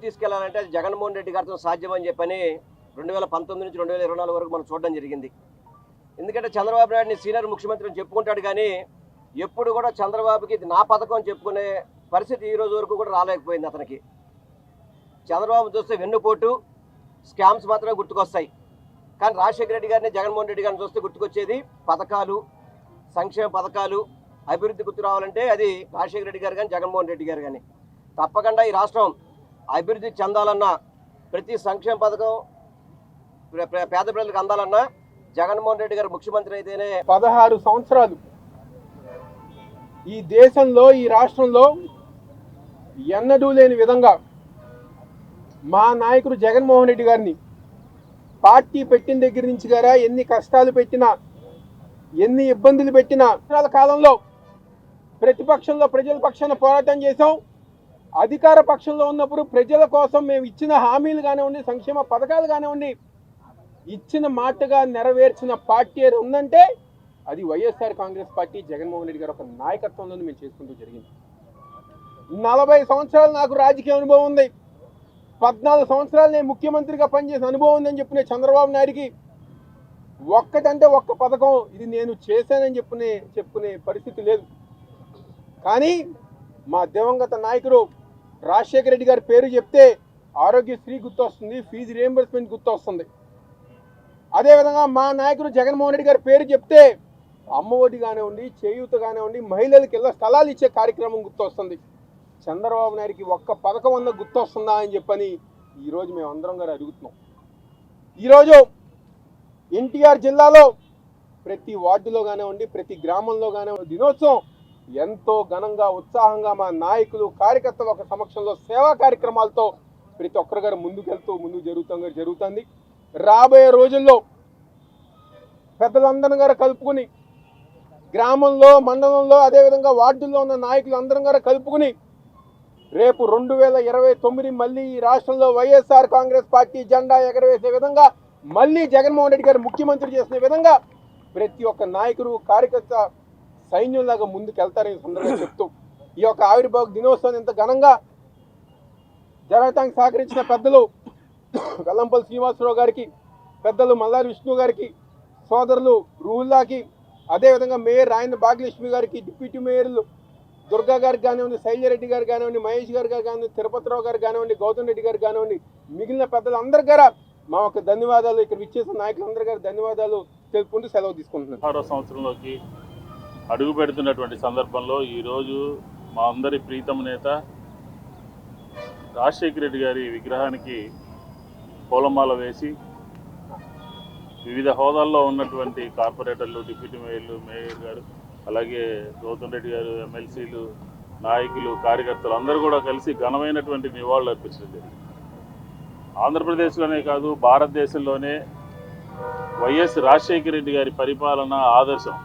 తీసుకెళ్లాలంటే అది జగన్మోహన్ రెడ్డి గారితో సాధ్యమని చెప్పని 2019 నుంచి 2024 వరకు మనం చూడడం జరిగింది. ఎందుకంటే చంద్రబాబు నాయుడిని సీనియర్ ముఖ్యమంత్రి అని చెప్పుకుంటాడు, కానీ ఎప్పుడు కూడా చంద్రబాబుకి ఇది నా పథకం అని చెప్పుకునే పరిస్థితి ఈ రోజు వరకు కూడా రాలేకపోయింది అతనికి. చంద్రబాబు చూస్తే వెన్నుపోటు, స్కామ్స్ మాత్రమే గుర్తుకొస్తాయి. కానీ రాజశేఖర రెడ్డి గారిని, జగన్మోహన్ రెడ్డి గారిని చూస్తే గుర్తుకొచ్చేది పథకాలు, సంక్షేమ పథకాలు, అభివృద్ధి గుర్తు రావాలంటే అది రాజశేఖర రెడ్డి గారు కానీ, జగన్మోహన్ రెడ్డి గారు కానీ. తప్పకుండా ఈ రాష్ట్రం అభివృద్ధి చెందాలన్నా, ప్రతి సంక్షేమ పథకం పేద ప్రజలకు అందాలన్నా జగన్మోహన్ రెడ్డి గారు ముఖ్యమంత్రి అయితేనే. 16 సంవత్సరాలు ఈ దేశంలో, ఈ రాష్ట్రంలో ఎన్నడూ లేని విధంగా మా నాయకుడు జగన్మోహన్ రెడ్డి గారిని పార్టీ పెట్టిన దగ్గర నుంచి గారా ఎన్ని కష్టాలు పెట్టినా, ఎన్ని ఇబ్బందులు పెట్టినా, కాలంలో ప్రతిపక్షంలో ప్రజల పక్షాన పోరాటం చేశాం. అధికార పక్షంలో ఉన్నప్పుడు ప్రజల కోసం మేము ఇచ్చిన హామీలు కానివ్వండి, సంక్షేమ పథకాలు కానివ్వండి, ఇచ్చిన మాటగా నెరవేర్చిన పార్టీ ఏది ఉందంటే అది వైఎస్ఆర్ కాంగ్రెస్ పార్టీ, జగన్మోహన్ రెడ్డి గారు ఒక నాయకత్వంలోనే మేము చేసుకుంటూ జరిగింది. 40 సంవత్సరాలు నాకు రాజకీయ అనుభవం ఉంది, 14 సంవత్సరాలు నేను ముఖ్యమంత్రిగా పనిచేసిన అనుభవం ఉందని చెప్పిన చంద్రబాబు నాయుడికి ఒక్కటంటే ఒక్క పథకం ఇది నేను చేశానని చెప్పుకునే పరిస్థితి లేదు. కానీ మా దివంగత నాయకుడు రాజశేఖర రెడ్డి గారి పేరు చెప్తే ఆరోగ్యశ్రీ గుర్తొస్తుంది, ఫీజు రియంబర్స్మెంట్ గుర్తొస్తుంది. అదేవిధంగా మా నాయకుడు జగన్మోహన్ రెడ్డి గారి పేరు చెప్తే అమ్మఒడి కానివ్వండి, చేయూత కానివ్వండి, మహిళలకు ఇళ్ల స్థలాలు ఇచ్చే కార్యక్రమం గుర్తొస్తుంది. చంద్రబాబు నాయుడికి ఒక్క పథకం అన్న గుర్తొస్తుందా అని చెప్పని ఈరోజు మేము అందరం గారు అడుగుతున్నాం. ఈరోజు ఎన్టీఆర్ జిల్లాలో ప్రతి వార్డులో కానివ్వండి, ప్రతి గ్రామంలో కానివ్వండి దినోత్సవం ఎంతో ఘనంగా, ఉత్సాహంగా మా నాయకులు, కార్యకర్తలు ఒక సమక్షంలో సేవా కార్యక్రమాలతో ప్రతి ఒక్కరు గారు ముందుకు జరుగుతుంది. రాబోయే రోజుల్లో పెద్దలందరం గారు కలుపుకుని, గ్రామంలో, మండలంలో, అదేవిధంగా వార్డుల్లో ఉన్న నాయకులు అందరం గారు కలుపుకుని రేపు 2029 మళ్ళీ ఈ రాష్ట్రంలో వైఎస్ఆర్ కాంగ్రెస్ పార్టీ జెండా ఎగరవేసే విధంగా, మళ్ళీ జగన్మోహన్ రెడ్డి గారు ముఖ్యమంత్రి చేసిన విధంగా ప్రతి ఒక్క నాయకుడు, కార్యకర్త సైన్యంలాగా ముందుకు వెళ్తారని సందర్భంగా చెప్తూ ఈ యొక్క ఆవిర్భావ దినోత్సవాన్ని ఇంత ఘనంగా జరగటానికి సహకరించిన పెద్దలు వెల్లంపల్లి శ్రీనివాసరావు గారికి, పెద్దలు మల్లారి విష్ణు గారికి, సోదరులు రూహుల్లాకి, అదేవిధంగా మేయర్ రాయన భాగ్యలక్ష్మి గారికి, డిప్యూటీ మేయర్లు దుర్గా గారికి కానివ్వండి, శైలజరెడ్డి గారు కానివ్వండి, మహేష్ గారు కానివ్వండి, తిరుపతిరావు గారు కానివ్వండి, గౌతమ్ రెడ్డి గారు కానివ్వండి, మిగిలిన పెద్దలందరి గారు మా యొక్క ధన్యవాదాలు, ఇక్కడ విచ్చేసిన నాయకులందరి గారు ధన్యవాదాలు తెలుపుకుంటూ సెలవు తీసుకుంటున్నాను. 16వ సంవత్సరంలోకి అడుగు పెడుతున్నటువంటి సందర్భంలో ఈరోజు మా అందరి ప్రీతమ నేత రాజశేఖర రెడ్డి గారి విగ్రహానికి పూలమాల వేసి వివిధ హోదాల్లో ఉన్నటువంటి కార్పొరేటర్లు, డిప్యూటీ మేయర్లు, మేయర్ గారు, అలాగే గౌతమ్ రెడ్డి గారు, ఎమ్మెల్సీలు, నాయకులు, కార్యకర్తలు అందరూ కూడా కలిసి ఘనమైనటువంటి నివాళులు అర్పించడం జరిగింది. ఆంధ్రప్రదేశ్లోనే కాదు, భారతదేశంలోనే వైఎస్ రాజశేఖర రెడ్డి గారి పరిపాలన ఆదర్శం.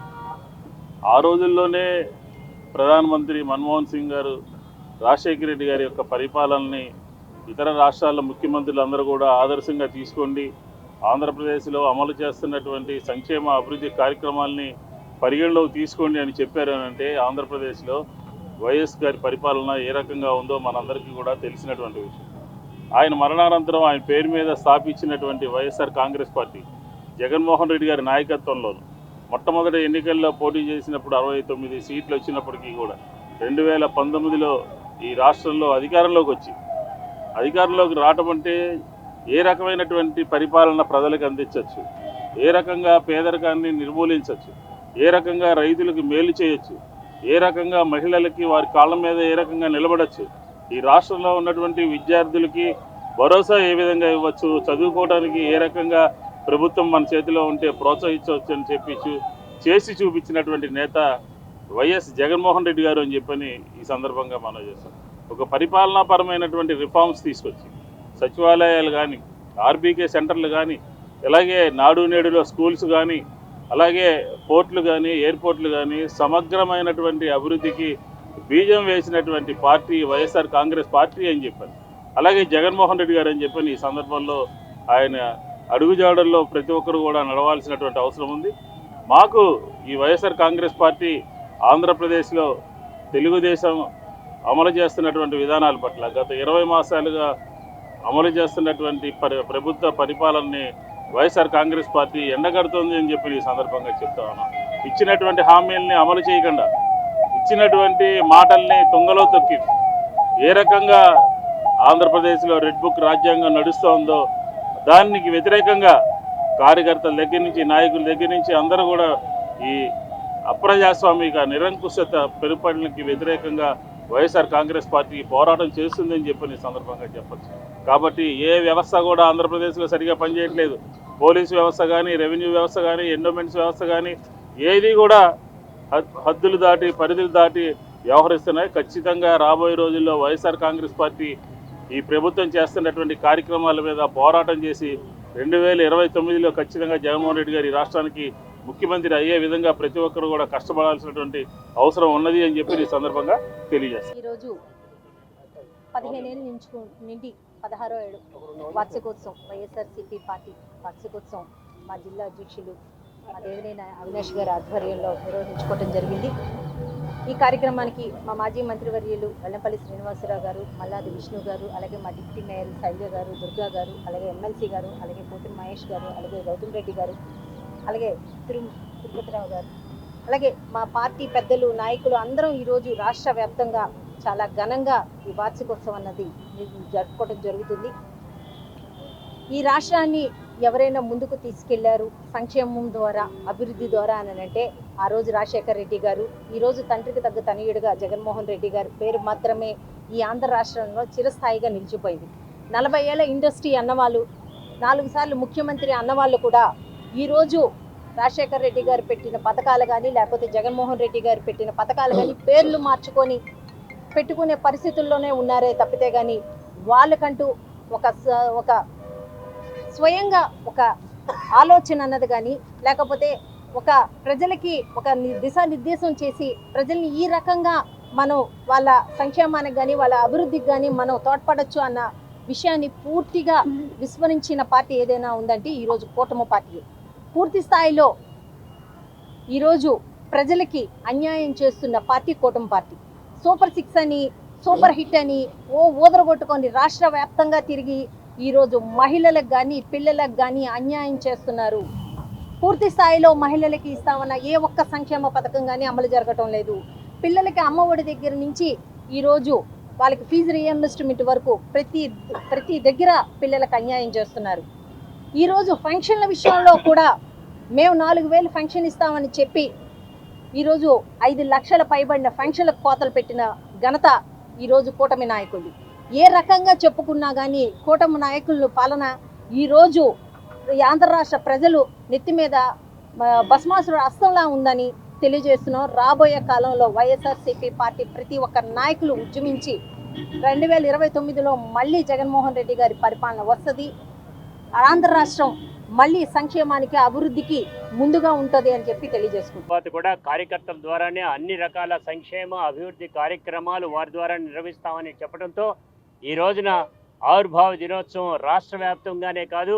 ఆ రోజుల్లోనే ప్రధానమంత్రి మన్మోహన్ సింగ్ గారు రాజశేఖర రెడ్డి గారి యొక్క పరిపాలనని ఇతర రాష్ట్రాల ముఖ్యమంత్రులు అందరూ కూడా ఆదర్శంగా తీసుకోండి, ఆంధ్రప్రదేశ్లో అమలు చేస్తున్నటువంటి సంక్షేమ అభివృద్ధి కార్యక్రమాలని పరిగణలోకి తీసుకోండి అని చెప్పారు. అంటే ఆంధ్రప్రదేశ్లో వైఎస్ గారి పరిపాలన ఏ రకంగా ఉందో మనందరికీ కూడా తెలిసినటువంటి విషయం. ఆయన మరణానంతరం ఆయన పేరు మీద స్థాపించినటువంటి వైఎస్ఆర్ కాంగ్రెస్ పార్టీ జగన్మోహన్ రెడ్డి గారి నాయకత్వంలోను మొట్టమొదటి ఎన్నికల్లో పోటీ చేసినప్పుడు 69 సీట్లు వచ్చినప్పటికీ కూడా 2019లో ఈ రాష్ట్రంలో అధికారంలోకి రావటం అంటే ఏ రకమైనటువంటి పరిపాలన ప్రజలకు అందించవచ్చు, ఏ రకంగా పేదరికాన్ని నిర్మూలించవచ్చు, ఏ రకంగా రైతులకు మేలు చేయొచ్చు, ఏ రకంగా మహిళలకి వారి కాళ్ళ మీద ఏ రకంగా నిలబడచ్చు, ఈ రాష్ట్రంలో ఉన్నటువంటి విద్యార్థులకి భరోసా ఏ విధంగా ఇవ్వచ్చు, చదువుకోవడానికి ఏ రకంగా ప్రభుత్వం మన చేతిలో ఉంటే ప్రోత్సహించవచ్చు అని చెప్పి చేసి చూపించినటువంటి నేత వైఎస్ జగన్మోహన్ రెడ్డి గారు అని చెప్పని ఈ సందర్భంగా మనం చేస్తాం. ఒక పరిపాలనాపరమైనటువంటి రిఫార్మ్స్ తీసుకొచ్చి సచివాలయాలు కానీ, ఆర్బీకే సెంటర్లు కానీ, అలాగే నాడు నేడులో స్కూల్స్ కానీ, అలాగే పోర్ట్లు కానీ, ఎయిర్పోర్ట్లు కానీ సమగ్రమైనటువంటి అభివృద్ధికి బీజం వేసినటువంటి పార్టీ వైఎస్ఆర్ కాంగ్రెస్ పార్టీ అని చెప్పారు. అలాగే జగన్మోహన్ రెడ్డి గారు అని చెప్పని ఈ సందర్భంలో ఆయన అడుగుజాడల్లో ప్రతి ఒక్కరు కూడా నడవాల్సినటువంటి అవసరం ఉంది. మాకు ఈ వైఎస్ఆర్ కాంగ్రెస్ పార్టీ ఆంధ్రప్రదేశ్లో తెలుగుదేశం అమలు చేస్తున్నటువంటి విధానాల పట్ల గత 20 మాసాలుగా అమలు చేస్తున్నటువంటి ప్రభుత్వ పరిపాలనని వైఎస్ఆర్ కాంగ్రెస్ పార్టీ ఎండగడుతోంది అని చెప్పి ఈ సందర్భంగా చెప్తా ఉన్నాం. ఇచ్చినటువంటి హామీల్ని అమలు చేయకుండా, ఇచ్చినటువంటి మాటల్ని తుంగలో తొక్కి ఏ రకంగా ఆంధ్రప్రదేశ్లో రెడ్ బుక్ రాజ్యాంగం నడుస్తోందో దానికి వ్యతిరేకంగా కార్యకర్తల దగ్గర నుంచి, నాయకుల దగ్గర నుంచి అందరూ కూడా ఈ అప్రజాస్వామిక నిరంకుశత పరిపాలనకి వ్యతిరేకంగా వైఎస్ఆర్ కాంగ్రెస్ పార్టీ పోరాటం చేస్తుందని చెప్పి ఈ సందర్భంగా చెప్పచ్చు. కాబట్టి ఏ వ్యవస్థ కూడా ఆంధ్రప్రదేశ్లో సరిగా పనిచేయట్లేదు. పోలీసు వ్యవస్థ కానీ, రెవెన్యూ వ్యవస్థ కానీ, ఎండోమెంట్స్ వ్యవస్థ కానీ ఏది కూడా హద్దులు దాటి, పరిధులు దాటి వ్యవహరిస్తున్నాయి. ఖచ్చితంగా రాబోయే రోజుల్లో వైఎస్ఆర్ కాంగ్రెస్ పార్టీ ఈ ప్రభుత్వం చేస్తున్నటువంటి కార్యక్రమాల మీద పోరాటం చేసి 2029లో ఖచ్చితంగా జగన్మోహన్ రెడ్డి గారి రాష్ట్రానికి ముఖ్యమంత్రి అయ్యే విధంగా ప్రతి ఒక్కరు కూడా కష్టపడాల్సినటువంటి అవసరం ఉన్నది అని చెప్పి ఈ సందర్భంగా తెలియజేస్తాను. ఈరోజు 15 ఏళ్ళ నుండి 16వ ఏడు వార్షికోత్సవం, వైఎస్ఆర్సీపీ పార్టీ వార్షికోత్సవం మా జిల్లా అధ్యక్షులు మా దేవినేని అవినాష్ గారి ఆధ్వర్యంలో నిర్వహించుకోవడం జరిగింది. ఈ కార్యక్రమానికి మా మాజీ మంత్రివర్యులు వెల్లంపల్లి శ్రీనివాసరావు గారు, మల్లాది విష్ణు గారు, అలాగే మా డిప్యూటీ మేయర్ శైలజ గారు, దుర్గా గారు, అలాగే ఎమ్మెల్సీ గారు, అలాగే పోతిన మహేష్ గారు, అలాగే గౌతమ్ రెడ్డి గారు, అలాగే తిరుపతిరావు గారు, అలాగే మా పార్టీ పెద్దలు, నాయకులు అందరం ఈరోజు రాష్ట్ర వ్యాప్తంగా చాలా ఘనంగా ఈ వార్షికోత్సవం అన్నది జరుపుకోవడం జరుగుతుంది. ఈ రాష్ట్రాన్ని ఎవరైనా ముందుకు తీసుకెళ్లారు సంక్షేమం ద్వారా, అభివృద్ధి ద్వారా అని అంటే ఆ రోజు రాజశేఖర రెడ్డి గారు. ఈరోజు తండ్రికి తగ్గ తనయుడిగా జగన్మోహన్ రెడ్డి గారి పేరు మాత్రమే ఈ ఆంధ్ర రాష్ట్రంలో చిరస్థాయిగా నిలిచిపోయింది. 40 ఏళ్ల ఇండస్ట్రీ అన్నవాళ్ళు, 4 సార్లు ముఖ్యమంత్రి అన్నవాళ్ళు కూడా ఈరోజు రాజశేఖర రెడ్డి గారు పెట్టిన పథకాలు కానీ, లేకపోతే జగన్మోహన్ రెడ్డి గారు పెట్టిన పథకాలు కానీ పేర్లు మార్చుకొని పెట్టుకునే పరిస్థితుల్లోనే ఉన్నారే తప్పితే కానీ వాళ్ళకంటూ ఒక స్వయంగా ఒక ఆలోచన అన్నది కానీ, లేకపోతే ఒక ప్రజలకి ఒక దిశానిర్దేశం చేసి ప్రజల్ని ఈ రకంగా మనం వాళ్ళ సంక్షేమానికి కానీ, వాళ్ళ అభివృద్ధికి కానీ మనం తోడ్పడచ్చు అన్న విషయాన్ని పూర్తిగా విస్మరించిన పార్టీ ఏదైనా ఉందంటే ఈరోజు కూటమి పార్టీ. పూర్తి స్థాయిలో ఈరోజు ప్రజలకి అన్యాయం చేస్తున్న పార్టీ కూటమి పార్టీ. సూపర్ 6 అని, సూపర్ హిట్ అని ఊదరగొట్టుకొని రాష్ట్ర వ్యాప్తంగా తిరిగి ఈరోజు మహిళలకు కానీ, పిల్లలకు కానీ అన్యాయం చేస్తున్నారు. పూర్తి స్థాయిలో మహిళలకి ఇస్తామన్న ఏ ఒక్క సంక్షేమ పథకం కానీ అమలు జరగటం లేదు. పిల్లలకి అమ్మఒడి దగ్గర నుంచి ఈరోజు వాళ్ళకి ఫీజు రీఎంబర్స్మెంట్ వరకు ప్రతి దగ్గర పిల్లలకు అన్యాయం చేస్తున్నారు. ఈరోజు ఫంక్షన్ల విషయంలో కూడా మేము 4,000 ఫంక్షన్ ఇస్తామని చెప్పి ఈరోజు 5 లక్షల పైబడిన ఫంక్షన్లకు కోతలు పెట్టిన ఘనత ఈరోజు కూటమి నాయకులు. ఏ రకంగా చెప్పుకున్నా కానీ కూటమి నాయకుల పాలన ఈరోజు ఆంధ్ర రాష్ట్ర ప్రజలు నెత్తి మీద భస్మాసుర అస్తంలా ఉందని తెలియజేస్తున్నాం. రాబోయే కాలంలో వైఎస్ఆర్సీపీ పార్టీ ప్రతి ఒక్క నాయకులు ఉద్యమించి 2029లో మళ్ళీ జగన్మోహన్ రెడ్డి గారి పరిపాలన వస్తుంది. ఆంధ్ర రాష్ట్రం మళ్ళీ సంక్షేమానికి, అభివృద్ధికి ముందుగా ఉంటుంది అని చెప్పి తెలియజేసుకుంటాం. కూడా కార్యకర్తల ద్వారానే అన్ని రకాల సంక్షేమ అభివృద్ధి కార్యక్రమాలు వారి ద్వారా నిర్వహిస్తామని చెప్పడంతో ఈ రోజున ఆవిర్భావ దినోత్సవం రాష్ట్ర వ్యాప్తంగానే కాదు,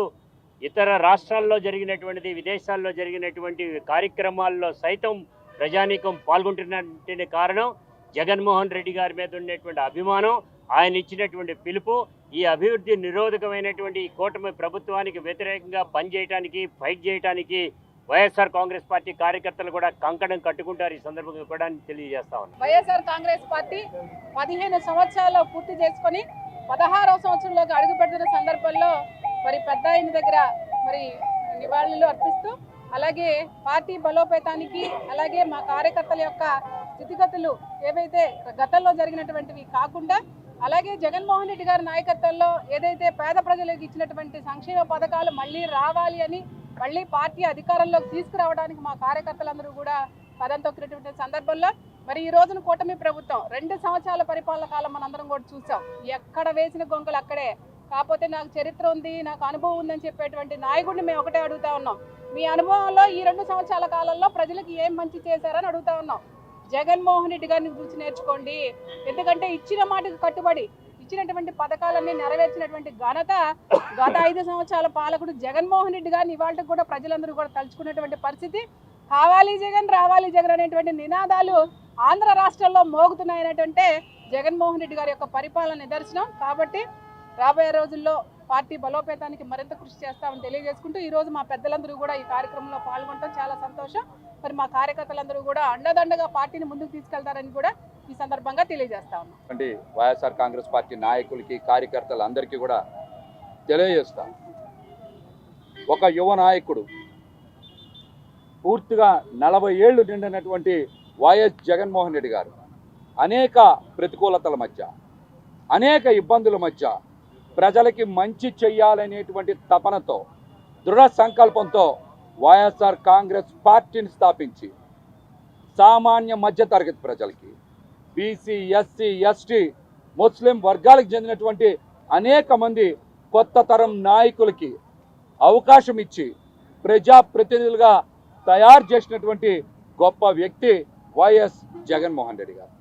ఇతర రాష్ట్రాల్లో జరిగినటువంటిది, విదేశాల్లో జరిగినటువంటి కార్యక్రమాల్లో సైతం ప్రజానీకం పాల్గొంటున్నటువంటి కారణం జగన్మోహన్ రెడ్డి గారి మీద ఉన్నటువంటి అభిమానం, ఆయన ఇచ్చినటువంటి పిలుపు. ఈ అభివృద్ధి నిరోధకమైనటువంటి ఈ కూటమి ప్రభుత్వానికి వ్యతిరేకంగా పనిచేయడానికి, ఫైట్ చేయడానికి వైఎస్ఆర్ కాంగ్రెస్ పార్టీ కార్యకర్తలు కూడా కంకణం కట్టుకుంటారు. ఈ సందర్భంగా కూడా తెలియజేస్తా ఉన్నాను. వైఎస్ఆర్ కాంగ్రెస్ పార్టీ 15 సంవత్సరాలు పూర్తి చేసుకొని 16వ సంవత్సరంలోకి అడుగు పెడుతున్న సందర్భంలో మరి పెద్ద ఆయన దగ్గర మరి నివాళులు అర్పిస్తూ, అలాగే పార్టీ బలోపేతానికి, అలాగే మా కార్యకర్తల యొక్క స్థితిగతులు ఏవైతే గతంలో జరిగినటువంటివి కాకుండా, అలాగే జగన్మోహన్ రెడ్డి గారి నాయకత్వంలో ఏదైతే పేద ప్రజలకు ఇచ్చినటువంటి సంక్షేమ పథకాలు మళ్ళీ రావాలి అని, మళ్ళీ పార్టీ అధికారంలోకి తీసుకురావడానికి మా కార్యకర్తలందరూ కూడా పదం తొక్కినటువంటి సందర్భంలో మరి ఈ రోజున కూటమి ప్రభుత్వం 2 సంవత్సరాల పరిపాలన కాలం మనందరం కూడా చూసాం. ఎక్కడ వేసిన గొంగలు అక్కడే. కాకపోతే నాకు చరిత్ర ఉంది, నాకు అనుభవం ఉందని చెప్పేటువంటి నాయకుడిని మేము ఒకటే అడుగుతా ఉన్నాం, మీ అనుభవంలో ఈ 2 సంవత్సరాల కాలంలో ప్రజలకు ఏం మంచి చేశారని అడుగుతా ఉన్నాం. జగన్మోహన్ రెడ్డి గారిని చూసి నేర్చుకోండి. ఎందుకంటే ఇచ్చిన మాటకు కట్టుబడి ఇచ్చినటువంటి పథకాలన్నీ నెరవేర్చినటువంటి ఘనత గత 5 సంవత్సరాల పాలకుడు జగన్మోహన్ రెడ్డి గారిని ఇవాళకి కూడా ప్రజలందరూ కూడా తలుచుకునేటువంటి పరిస్థితి. కావాలి జగన్, రావాలి జగన్ అనేటువంటి నినాదాలు ఆంధ్ర రాష్ట్రంలో మోగుతున్నాయనేటువంటి జగన్మోహన్ రెడ్డి గారి యొక్క పరిపాలన నిదర్శనం. కాబట్టి రాబోయే రోజుల్లో పార్టీ బలోపేతానికి మరింత కృషి చేస్తామని తెలియజేసుకుంటూ ఈరోజు మా పెద్దలందరూ కూడా ఈ కార్యక్రమంలో పాల్గొనడం చాలా సంతోషం. మరి మా కార్యకర్తలందరూ కూడా అండదండగా పార్టీని ముందుకు తీసుకెళ్తారని కూడా ఈ సందర్భంగా తెలియజేస్తా ఉన్నాం. వైఎస్ఆర్ కాంగ్రెస్ పార్టీ నాయకులకి కార్యకర్తలందరికీ కూడా తెలియజేస్తాం, ఒక యువ నాయకుడు పూర్తిగా 40 ఏళ్ళు నిండినటువంటి వైఎస్ జగన్మోహన్ రెడ్డి గారు అనేక ప్రతికూలతల మధ్య, అనేక ఇబ్బందుల మధ్య ప్రజలకి మంచి చెయ్యాలనేటువంటి తపనతో, దృఢ సంకల్పంతో వైఎస్ఆర్ కాంగ్రెస్ పార్టీని స్థాపించి సామాన్య మధ్యతరగతి ప్రజలకి, బీసీ, ఎస్సీ, ఎస్టీ, ముస్లిం వర్గాలకు చెందినటువంటి అనేక మంది కొత్త తరం నాయకులకి అవకాశం ఇచ్చి ప్రజాప్రతినిధులుగా తయారు చేసినటువంటి గొప్ప వ్యక్తి వైఎస్ జగన్మోహన్ రెడ్డి గారు.